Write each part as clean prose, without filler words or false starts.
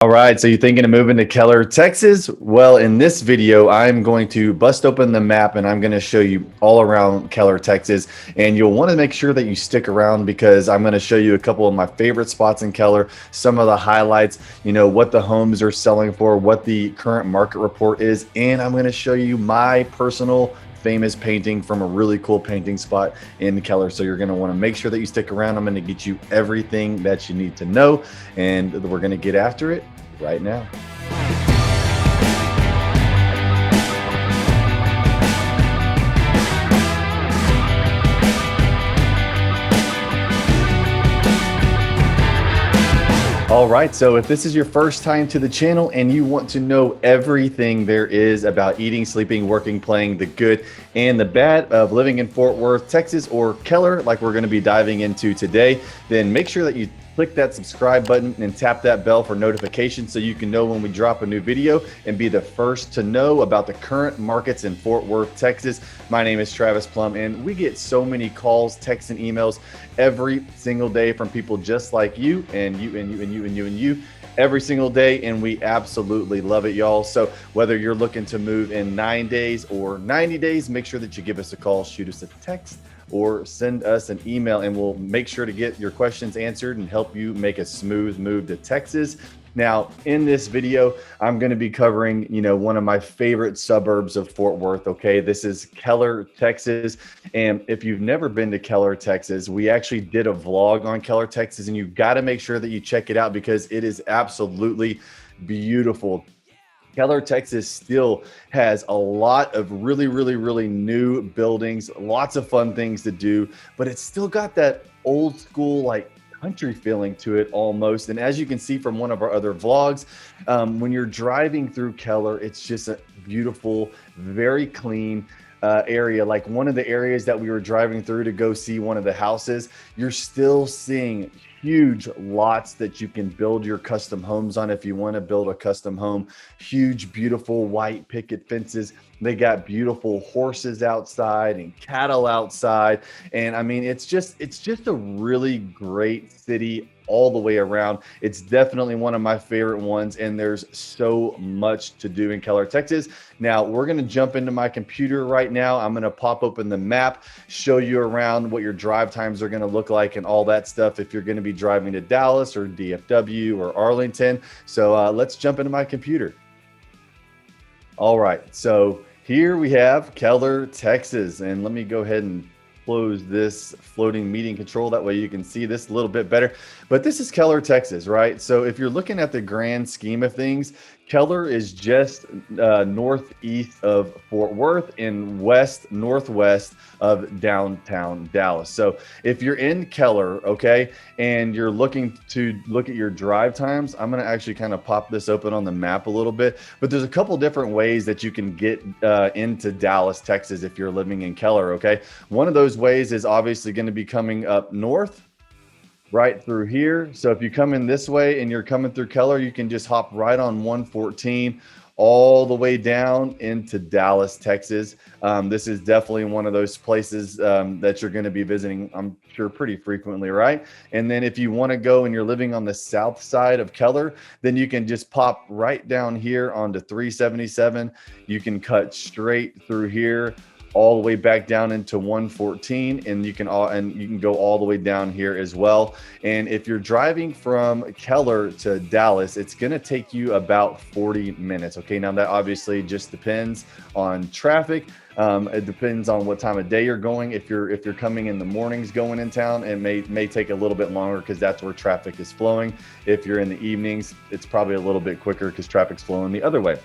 All right, so you're thinking of moving to Keller, Texas? Well, in this video, I'm going to bust open the map and I'm going to show you all around Keller, Texas. And you'll want to make sure that you stick around because I'm going to show you a couple of my favorite spots in Keller, some of the highlights, what the homes are selling for, what the current market report is, and I'm going to show you my personal famous painting from a really cool painting spot in Keller. So you're going to want to make sure that you stick around. I'm going to get you everything that you need to know, and we're going to get after it right now. All right, so if this is your first time to the channel and you want to know everything there is about eating, sleeping, working, playing, the good and the bad of living in Fort Worth, Texas, or Keller, like we're going to be diving into today, then make sure that you click that subscribe button and tap that bell for notifications so you can know when we drop a new video and be the first to know about the current markets in Fort Worth, Texas. My name is Travis Plum, and we get so many calls, texts, and emails every single day from people just like you and you every single day, and we absolutely love it, y'all. So whether you're looking to move in 9 days or 90 days, make sure that you give us a call, shoot us a text, or send us an email, and we'll make sure to get your questions answered and help you make a smooth move to Texas. Now, in this video, I'm going to be covering, one of my favorite suburbs of Fort Worth. Okay, this is Keller, Texas. And if you've never been to Keller, Texas, we actually did a vlog on Keller, Texas, and you've got to make sure that you check it out because it is absolutely beautiful. Keller, Texas still has a lot of really new buildings, lots of fun things to do, but it's still got that old school, like country feeling to it almost. And as you can see from one of our other vlogs, when you're driving through Keller, it's just a beautiful, very clean area. Like one of the areas that we were driving through to go see one of the houses, you're still seeing huge lots that you can build your custom homes on if you want to build a custom home. Huge, beautiful white picket fences. They got beautiful horses outside and cattle outside. And I mean, it's just a really great city all the way around. It's definitely one of my favorite ones, and there's so much to do in Keller, Texas. Now, we're going to jump into my computer right now. I'm going to pop open the map, show you around what your drive times are going to look like and all that stuff if you're going to be driving to Dallas or DFW or Arlington. So let's jump into my computer. All right, so here we have Keller, Texas, and let me go ahead and close this floating meeting control. That way you can see this a little bit better. But this is Keller, Texas, right? So if you're looking at the grand scheme of things, Keller is just northeast of Fort Worth and northwest of downtown Dallas. So if you're in Keller, okay, and you're looking to look at your drive times, I'm going to actually kind of pop this open on the map a little bit. But there's a couple different ways that you can get into Dallas, Texas if you're living in Keller, okay? One of those ways is obviously going to be coming up north, right through here. So if you come in this way and you're coming through Keller, you can just hop right on 114 all the way down into Dallas, Texas. This is definitely one of those places that you're going to be visiting, I'm sure, pretty frequently, right? And then if you want to go and you're living on the south side of Keller, then you can just pop right down here onto 377. You can cut straight through here all the way back down into 114, and you can go all the way down here as well. And if you're driving from Keller to Dallas, it's going to take you about 40 minutes. Okay, now that obviously just depends on traffic. It depends on what time of day you're going. If you're coming in the mornings going in town, it may take a little bit longer because that's where traffic is flowing. If you're in the evenings, it's probably a little bit quicker because traffic's flowing the other way.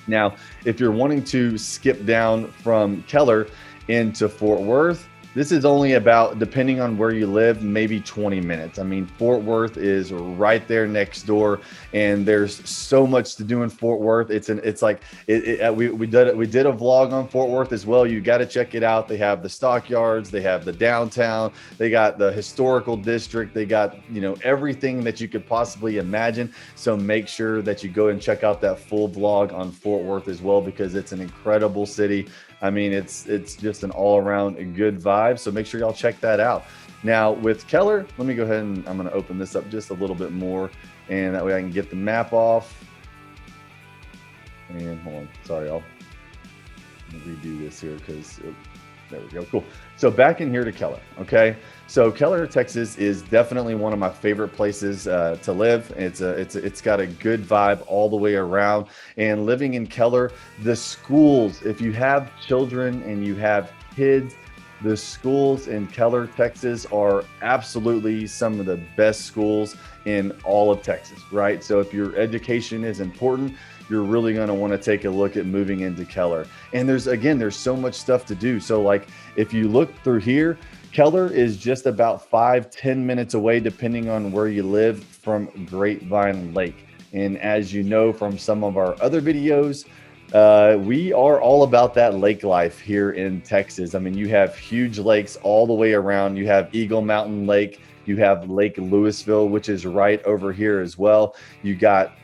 Now, if you're wanting to skip down from Keller into Fort Worth, this is only about, depending on where you live, maybe 20 minutes. I mean, Fort Worth is right there next door, and there's so much to do in Fort Worth. We did a vlog on Fort Worth as well. You got to check it out. They have the stockyards, they have the downtown, they got the historical district, they got everything that you could possibly imagine. So make sure that you go and check out that full vlog on Fort Worth as well, because it's an incredible city. I mean, it's just an all-around good vibe. So make sure y'all check that out. Now with Keller, let me go ahead and I'm going to open this up just a little bit more and that way I can get the map off. And hold on, sorry, I'll redo this here because there we go. Cool. So back in here to Keller. Okay. So Keller, Texas is definitely one of my favorite places to live. It's got a good vibe all the way around. And living in Keller, the schools, if you have children and you have kids, the schools in Keller, Texas are absolutely some of the best schools in all of Texas, right? So if your education is important, you're really going to want to take a look at moving into Keller. And there's so much stuff to do. So like if you look through here, Keller is just about 5-10 minutes away, depending on where you live, from Grapevine Lake. And as you know from some of our other videos, we are all about that lake life here in Texas. I mean, you have huge lakes all the way around. You have Eagle Mountain Lake. You have Lake Louisville, which is right over here as well. You got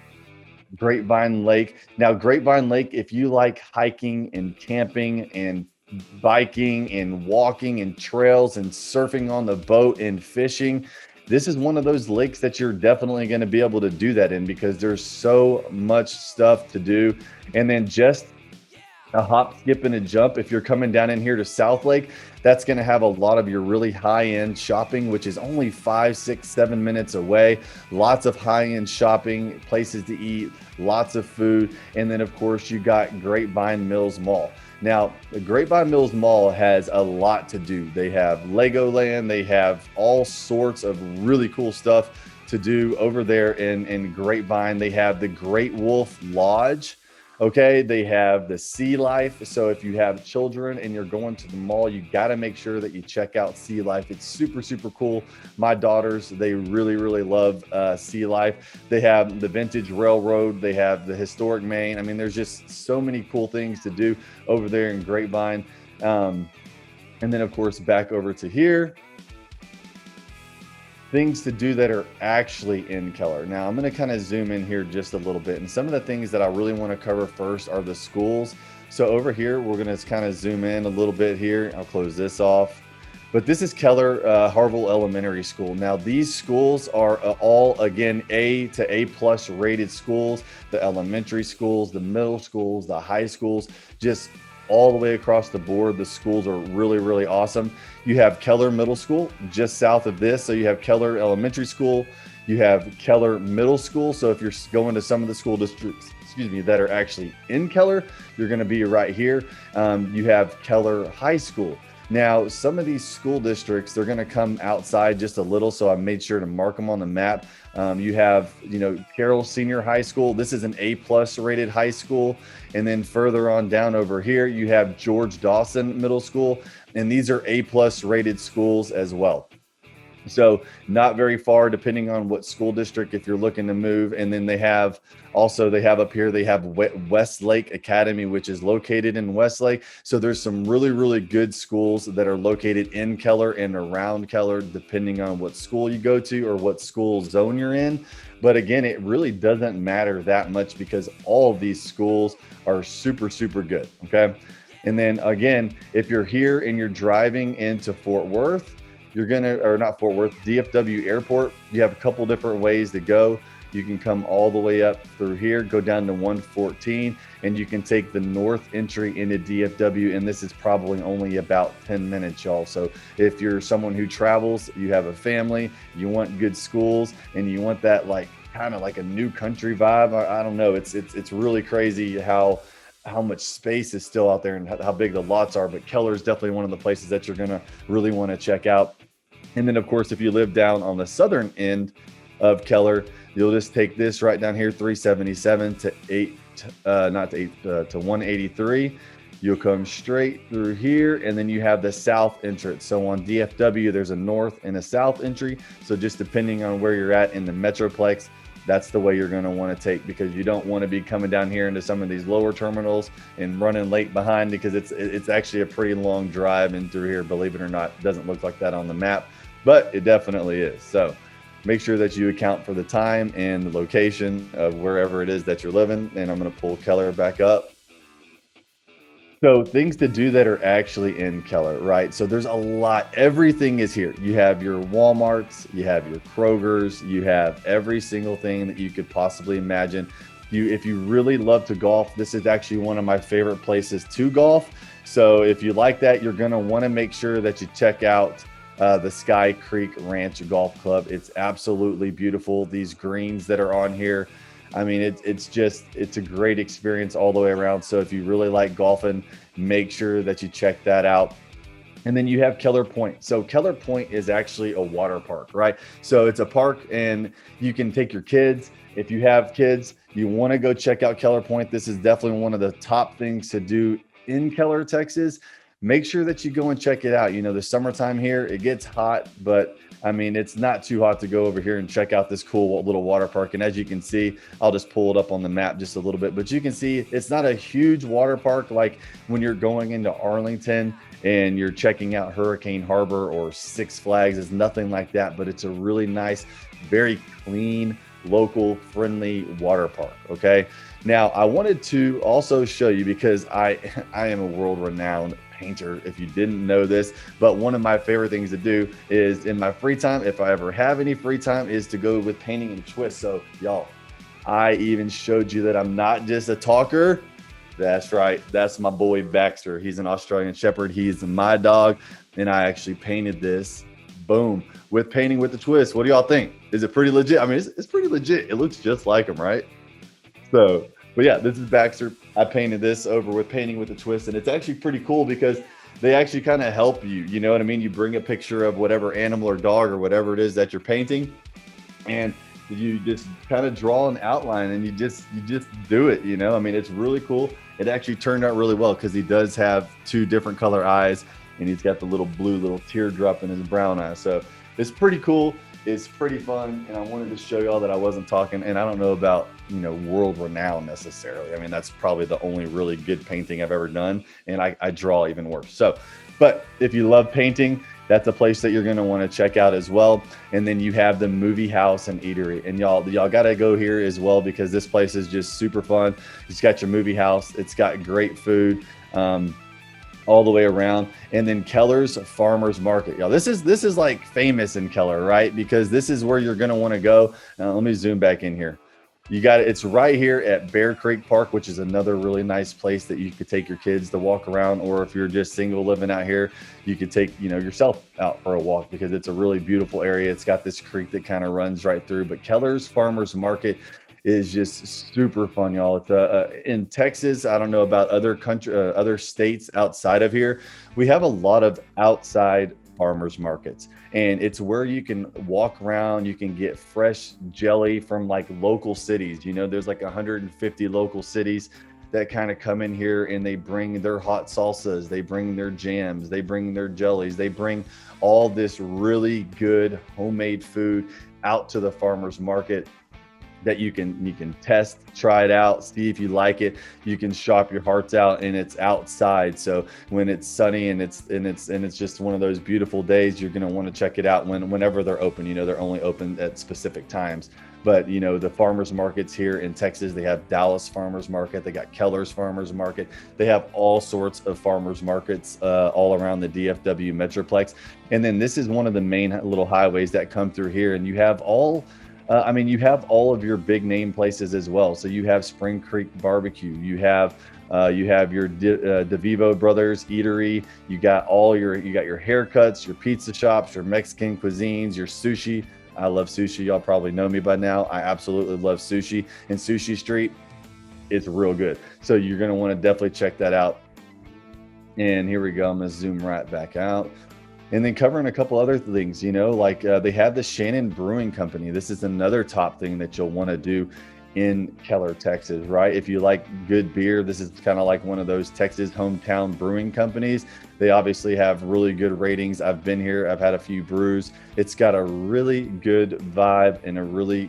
Grapevine Lake. Now, Grapevine Lake, if you like hiking and camping and biking and walking and trails and surfing on the boat and fishing, this is one of those lakes that you're definitely going to be able to do that in, because there's so much stuff to do. And then just a hop, skip, and a jump. If you're coming down in here to South Lake, that's going to have a lot of your really high-end shopping, which is only 5, 6, 7 minutes away. Lots of high-end shopping, places to eat, lots of food. And then, of course, you got Grapevine Mills Mall. Now, the Grapevine Mills Mall has a lot to do. They have Legoland. They have all sorts of really cool stuff to do over there in Grapevine. They have the Great Wolf Lodge. Okay, they have the Sea Life. So if you have children and you're going to the mall, you got to make sure that you check out Sea Life. It's super, super cool. My daughters, they really, really love Sea Life. They have the Vintage Railroad. They have the Historic Main. I mean, there's just so many cool things to do over there in Grapevine. And then, of course, back over to here. Things to do that are actually in Keller. Now I'm going to kind of zoom in here just a little bit. And some of the things that I really want to cover first are the schools. So over here, we're going to kind of zoom in a little bit here. I'll close this off. But this is Keller Harville Elementary School. Now these schools are all, again, A to A+ rated schools. The elementary schools, the middle schools, the high schools, just all the way across the board. The schools are really, really awesome. You have Keller Middle School just south of this. So you have Keller Elementary School, you have Keller Middle School. So if you're going to some of the school districts, that are actually in Keller, you're going to be right here. You have Keller High School. Now, some of these school districts, they're going to come outside just a little, so I made sure to mark them on the map. You have, Carroll Senior High School. This is an A+ rated high school. And then further on down over here, you have George Dawson Middle School. And these are A+ rated schools as well. So not very far, depending on what school district, if you're looking to move. And then they have up here, they have Westlake Academy, which is located in Westlake. So there's some really, really good schools that are located in Keller and around Keller, depending on what school you go to or what school zone you're in. But again, it really doesn't matter that much because all of these schools are super, super good. Okay. And then again, if you're here and you're driving into Fort Worth, DFW Airport, you have a couple different ways to go. You can come all the way up through here, go down to 114, and you can take the north entry into DFW. And this is probably only about 10 minutes, y'all. So if you're someone who travels, you have a family, you want good schools, and you want that kind of like a new country vibe. I don't know. It's really crazy how much space is still out there and how big the lots are. But Keller is definitely one of the places that you're going to really want to check out. And then, of course, if you live down on the southern end of Keller, you'll just take this right down here, 377 to 183. You'll come straight through here, and then you have the south entrance. So on DFW, there's a north and a south entry. So just depending on where you're at in the Metroplex, that's the way you're going to want to take, because you don't want to be coming down here into some of these lower terminals and running late behind, because it's actually a pretty long drive in through here. Believe it or not, it doesn't look like that on the map, but it definitely is. So make sure that you account for the time and the location of wherever it is that you're living. And I'm going to pull Keller back up. So things to do that are actually in Keller, right? So there's a lot. Everything is here. You have your Walmarts, you have your Krogers, you have every single thing that you could possibly imagine. If you really love to golf, this is actually one of my favorite places to golf. So if you like that, you're going to want to make sure that you check out the Sky Creek Ranch Golf Club. It's absolutely beautiful. These greens that are on here, I mean, it's a great experience all the way around. So if you really like golfing, make sure that you check that out. And then you have Keller Point. So Keller Point is actually a water park, right? So it's a park and you can take your kids. If you have kids, you want to go check out Keller Point. This is definitely one of the top things to do in Keller, Texas. Make sure that you go and check it out. You know, the summertime here, it gets hot, but I mean, it's not too hot to go over here and check out this cool little water park. And as you can see, I'll just pull it up on the map just a little bit, but you can see it's not a huge water park like when you're going into Arlington and you're checking out Hurricane Harbor or Six Flags. It's nothing like that, but it's a really nice, very clean, local friendly water park. Okay. Now I wanted to also show you because I am a world renowned painter, if you didn't know this, but one of my favorite things to do is in my free time, if I ever have any free time, is to go with painting and twist. So y'all, I even showed you that I'm not just a talker. That's right. That's my boy Baxter. He's an Australian Shepherd. He's my dog. And I actually painted this, boom, with painting with the twist. What do y'all think? Is it pretty legit? I mean, it's pretty legit. It looks just like him, right? So, but yeah, this is Baxter. I painted this over with painting with a twist, and it's actually pretty cool because they actually kind of help you. You know what I mean? You bring a picture of whatever animal or dog or whatever it is that you're painting, and you just kind of draw an outline and you just do it. You know, I mean, it's really cool. It actually turned out really well because he does have two different color eyes, and he's got the little blue little teardrop in his brown eye. So it's pretty cool. It's pretty fun, and I wanted to show y'all that I wasn't talking, and I don't know about, you know, world renowned necessarily. I mean, that's probably the only really good painting I've ever done, and I draw even worse. So, but if you love painting, that's a place that you're going to want to check out as well. And then you have the Movie House and Eatery, and y'all got to go here as well because this place is just super fun. It's got your movie house. It's got great food. All the way around. And then Keller's Farmers Market. Y'all, this is like famous in Keller, right? Because this is where you're going to want to go. Now, let me zoom back in here. You got it. It's right here at Bear Creek Park, which is another really nice place that you could take your kids to walk around. Or if you're just single living out here, you could take, you know, yourself out for a walk because it's a really beautiful area. It's got this creek that kind of runs right through. But Keller's Farmers Market is just super fun, y'all. It's in Texas. I don't know about other states outside of here. We have a lot of outside farmers markets, and it's where you can walk around. You can get fresh jelly from like local cities. You know, there's like 150 local cities that kind of come in here and they bring their hot salsas, they bring their jams, they bring their jellies, they bring all this really good homemade food out to the farmers market that you can test, try it out, see if you like it. You can shop your hearts out, and it's outside. So when it's sunny and it's just one of those beautiful days, you're going to want to check it out whenever they're open. You know, they're only open at specific times. But you know, the farmers markets here in Texas, they have Dallas Farmers Market, they got Keller's Farmers Market, they have all sorts of farmers markets all around the DFW Metroplex. And then this is one of the main little highways that come through here, and you have you have all of your big name places as well. So you have Spring Creek Barbecue, you have your DeVivo Brothers Eatery, you got your haircuts, your pizza shops, your Mexican cuisines, your sushi. I love sushi. Y'all probably know me by now. I absolutely love sushi, and Sushi Street, it's real good. So you're going to want to definitely check that out. And here we go. I'm going to zoom right back out. And then covering a couple other things, you know, like they have the Shannon Brewing Company. This is another top thing that you'll want to do in Keller, Texas, right? If you like good beer, this is kind of like one of those Texas hometown brewing companies. They obviously have really good ratings. I've been here. I've had a few brews. It's got a really good vibe and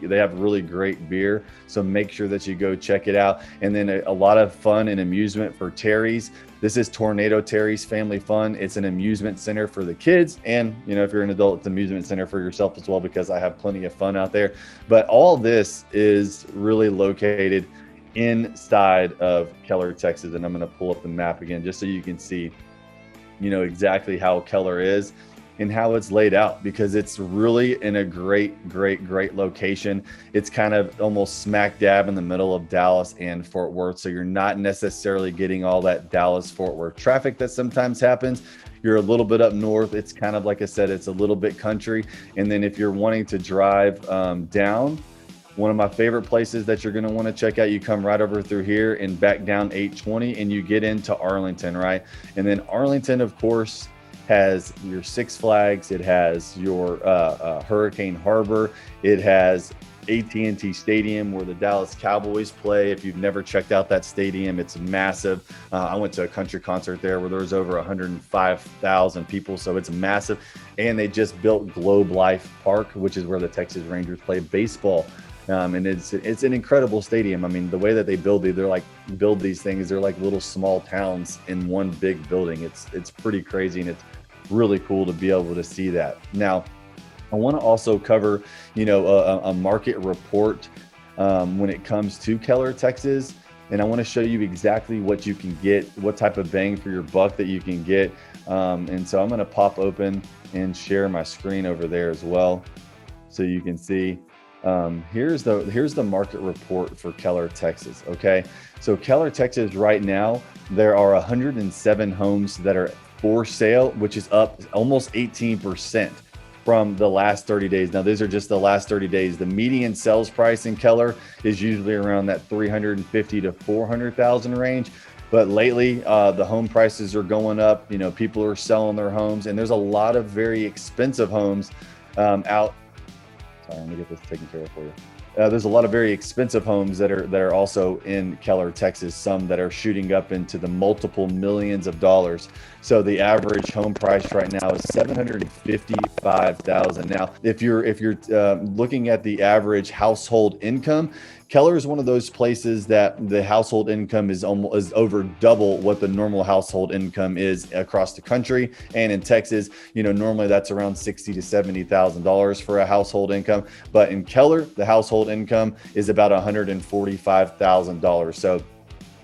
they have really great beer. So make sure that you go check it out. And then a lot of fun and amusement for Terry's. This is Tornado Terry's Family Fun. It's an amusement center for the kids. And, you know, if you're an adult, it's an amusement center for yourself as well, because I have plenty of fun out there. But all this is really located inside of Keller, Texas. And I'm going to pull up the map again just so you can see, exactly how Keller is and how it's laid out, because it's really in a great location. It's kind of almost smack dab in the middle of Dallas and Fort Worth. So you're not necessarily getting all that Dallas Fort Worth traffic that sometimes happens. You're a little bit up north. It's kind of, like I said, it's a little bit country. And then if you're wanting to drive down, one of my favorite places that you're going to want to check out, you come right over through here and back down 820 and you get into Arlington, right? And then Arlington, of course, has your Six Flags. It has your Hurricane Harbor. It has AT&T Stadium where the Dallas Cowboys play. If you've never checked out that stadium, it's massive. I went to a country concert there where there was over 105,000 people, so it's massive. And they just built Globe Life Park, which is where the Texas Rangers play baseball. And it's an incredible stadium. I mean, the way that they build these things, they're like little small towns in one big building. It's pretty crazy, and it's really cool to be able to see that. Now, I want to also cover, a market report when it comes to Keller, Texas. And I want to show you exactly what you can get, what type of bang for your buck that you can get. And so I'm going to pop open and share my screen over there as well, so you can see. Here's the market report for Keller, Texas. Okay, so Keller, Texas, right now there are 107 homes that are for sale, which is up almost 18% from the last 30 days. Now, these are just the last 30 days. The median sales price in Keller is usually around that 350 to 400,000 range. But lately, the home prices are going up. People are selling their homes, and there's a lot of very expensive homes out. Sorry, let me get this taken care of for you. There's a lot of very expensive homes that are also in Keller, Texas, some that are shooting up into the multiple millions of dollars. So the average home price right now is $755,000. Now, if you're looking at the average household income, Keller is one of those places that the household income is over double what the normal household income is across the country. And in Texas, normally that's around $60,000 to $70,000 for a household income. But in Keller, the household income is about $145,000. So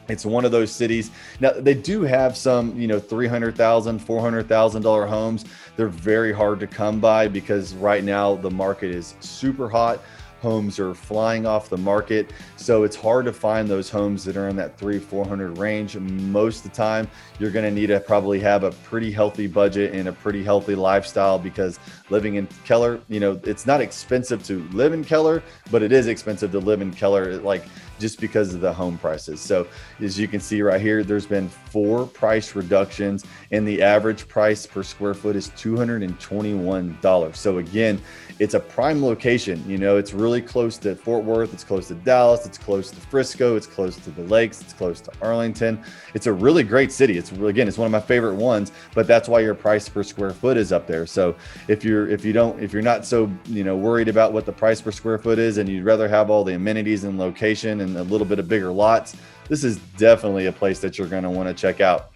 it's one of those cities. Now, they do have some, $300,000, $400,000 homes. They're very hard to come by because right now the market is super hot. Homes are flying off the market. So it's hard to find those homes that are in that 300-400 range. Most of the time, you're going to need to probably have a pretty healthy budget and a pretty healthy lifestyle, because living in Keller, it's not expensive to live in Keller, but it is expensive to live in Keller, just because of the home prices. So as you can see right here, there's been 4 price reductions, and the average price per square foot is $221. So again, it's a prime location. It's really close to Fort Worth. It's close to Dallas. It's close to Frisco. It's close to the lakes. It's close to Arlington. It's a really great city. It's one of my favorite ones, but that's why your price per square foot is up there. So if you're not so, worried about what the price per square foot is, and you'd rather have all the amenities and location and a little bit of bigger lots, this is definitely a place that you're going to want to check out.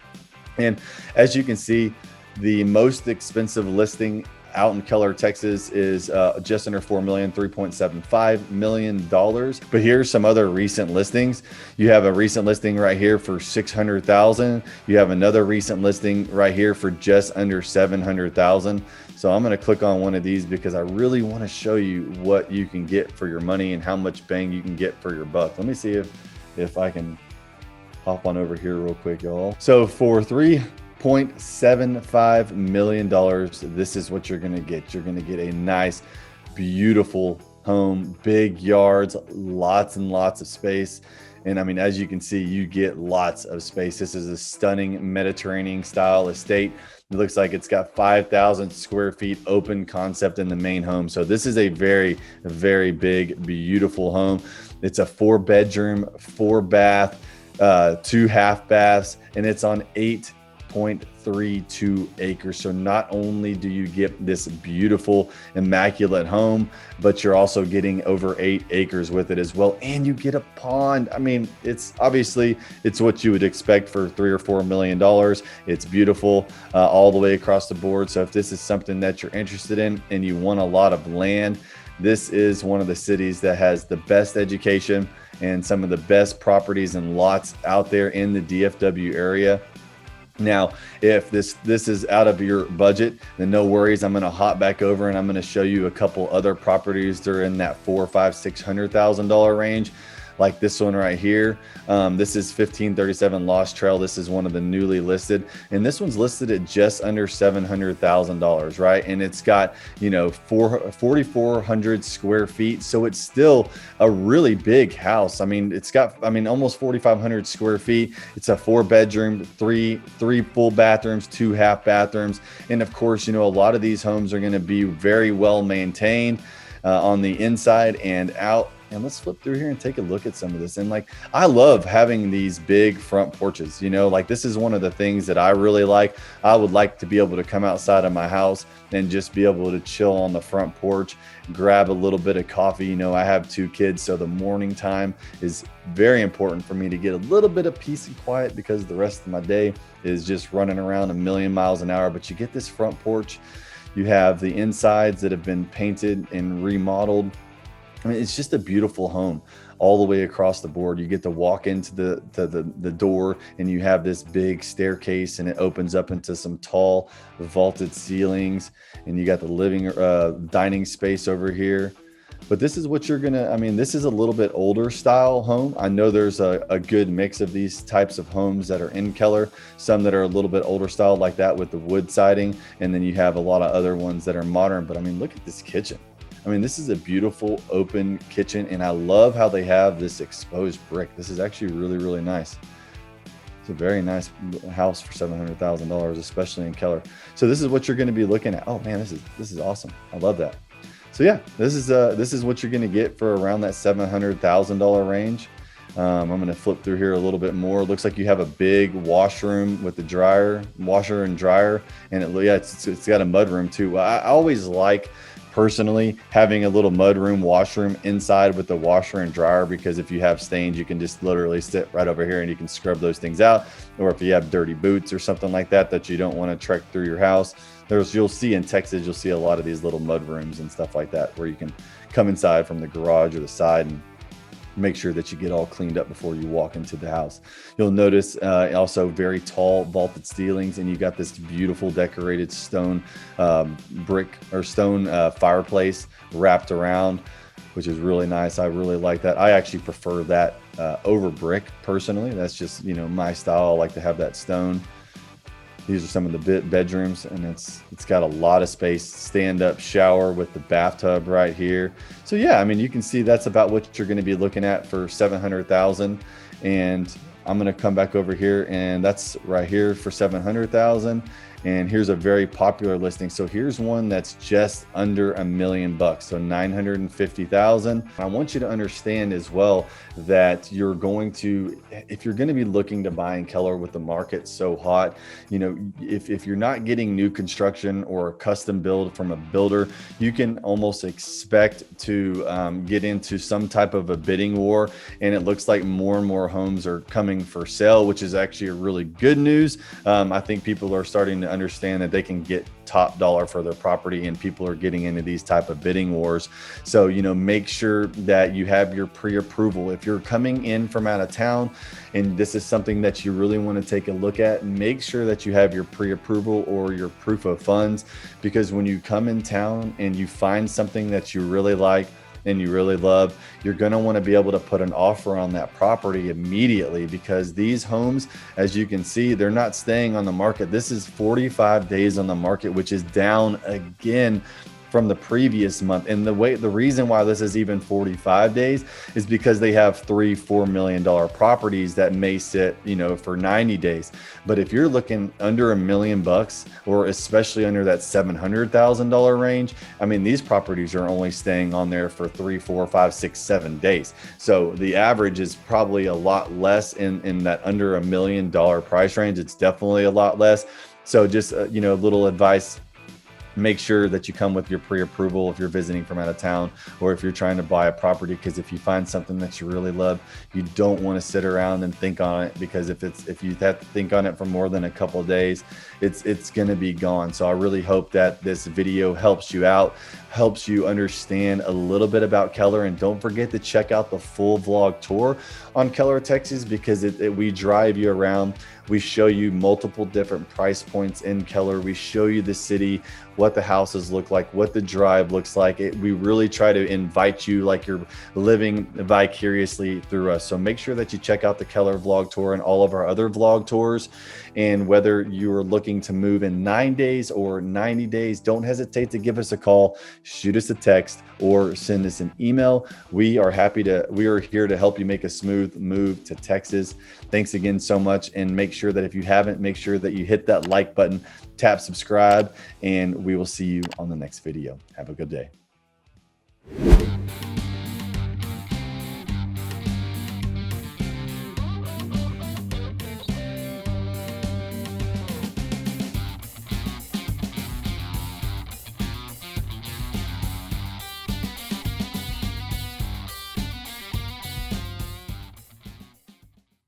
And as you can see, the most expensive listing out in Keller, Texas is just under $4 million, $3.75 million. But here's some other recent listings. You have a recent listing right here for $600,000. You have another recent listing right here for just under $700,000. So I'm going to click on one of these because I really want to show you what you can get for your money and how much bang you can get for your buck. Let me see if I can hop on over here real quick, y'all. So for $3.75 million, this is what you're going to get. You're going to get a nice, beautiful home, big yards, lots and lots of space. And I mean, as you can see, you get lots of space. This is a stunning Mediterranean style estate. It looks like it's got 5,000 square feet open concept in the main home. So this is a very, very big, beautiful home. It's a 4-bedroom, 4-bath, 2 half baths, and it's on 8.32 acres. So not only do you get this beautiful, immaculate home, but you're also getting over 8 acres with it as well. And you get a pond. I mean, it's what you would expect for $3 or $4 million. It's beautiful all the way across the board. So if this is something that you're interested in and you want a lot of land, this is one of the cities that has the best education and some of the best properties and lots out there in the DFW area. Now, if this is out of your budget, then no worries. I'm going to hop back over and I'm going to show you a couple other properties that are in that $400,000, $500,000, $600,000 range. Like this one right here. This is 1537 Lost Trail. This is one of the newly listed, and this one's listed at just under $700,000, right? And it's got, 4,400 square feet. So it's still a really big house. I mean, it's got, almost 4,500 square feet. It's a 4-bedroom, three full bathrooms, 2 half bathrooms. And of course, a lot of these homes are going to be very well maintained on the inside and out. And let's flip through here and take a look at some of this. And I love having these big front porches, this is one of the things that I really like. I would like to be able to come outside of my house and just be able to chill on the front porch, grab a little bit of coffee. I have 2 kids, so the morning time is very important for me to get a little bit of peace and quiet, because the rest of my day is just running around a million miles an hour. But you get this front porch, you have the insides that have been painted and remodeled. It's just a beautiful home all the way across the board. You get to walk into the door, and you have this big staircase, and it opens up into some tall vaulted ceilings, and you got the living dining space over here. But this is what you're gonna, this is a little bit older style home. I know there's a good mix of these types of homes that are in Keller, some that are a little bit older style like that with the wood siding, and then you have a lot of other ones that are modern. But look at this kitchen. This is a beautiful open kitchen, and I love how they have this exposed brick. This is actually really, really nice. It's a very nice house for $700,000, especially in Keller. So this is what you're going to be looking at. Oh man, this is awesome. I love that. So yeah, this is what you're going to get for around that $700,000 range. I'm going to flip through here a little bit more. It looks like you have a big washroom with the washer and dryer, and it's got a mud room too. I always like, personally, having a little mudroom washroom inside with the washer and dryer, because if you have stains, you can just literally sit right over here and you can scrub those things out. Or if you have dirty boots or something like that you don't want to trek through your house, you'll see in Texas, you'll see a lot of these little mud rooms and stuff like that, where you can come inside from the garage or the side and make sure that you get all cleaned up before you walk into the house. You'll notice also very tall vaulted ceilings, and you got this beautiful decorated stone brick or stone fireplace wrapped around, which is really nice. I really like that. I actually prefer that over brick personally. That's just, my style. I like to have that stone. These are some of the bedrooms, and it's got a lot of space. Stand-up shower with the bathtub right here. So yeah, you can see that's about what you're going to be looking at for $700,000. And I'm going to come back over here, and that's right here for $700,000. And here's a very popular listing. So here's one that's just under $1 million, so $950,000. I want you to understand as well that if you're going to be looking to buy in Keller with the market so hot, if you're not getting new construction or a custom build from a builder, you can almost expect to get into some type of a bidding war. And it looks like more and more homes are coming for sale, which is actually a really good news. I think people are starting to understand that they can get top dollar for their property, and people are getting into these type of bidding wars. So, make sure that you have your pre-approval. If you're coming in from out of town and this is something that you really want to take a look at, make sure that you have your pre-approval or your proof of funds, because when you come in town and you find something that you really like and you really love, you're going to want to be able to put an offer on that property immediately, because these homes, as you can see, they're not staying on the market. This is 45 days on the market, which is down again from the previous month. And the reason why this is even 45 days is because they have $3-4 million properties that may sit, for 90 days. But if you're looking under $1 million, or especially under that $700,000 range, these properties are only staying on there for 3, 4, 5, 6, 7 days. So the average is probably a lot less in that under $1 million price range. It's definitely a lot less. So just, little advice. make sure that you come with your pre-approval if you're visiting from out of town, or if you're trying to buy a property, because if you find something that you really love, you don't want to sit around and think on it, because if you have to think on it for more than a couple of days, it's going to be gone. So I really hope that this video helps you out, helps you understand a little bit about Keller. And don't forget to check out the full vlog tour on Keller, Texas, because we drive you around. We show you multiple different price points in Keller. We show you the city, what the houses look like, what the drive looks like. We really try to invite you like you're living vicariously through us. So make sure that you check out the Keller vlog tour and all of our other vlog tours. And whether you are looking to move in 9 days or 90 days, don't hesitate to give us a call, shoot us a text, or send us an email. We are here to help you make a smooth move to Texas. Thanks again so much. And make sure that if you haven't, make sure that you hit that like button, tap subscribe, and we will see you on the next video. Have a good day.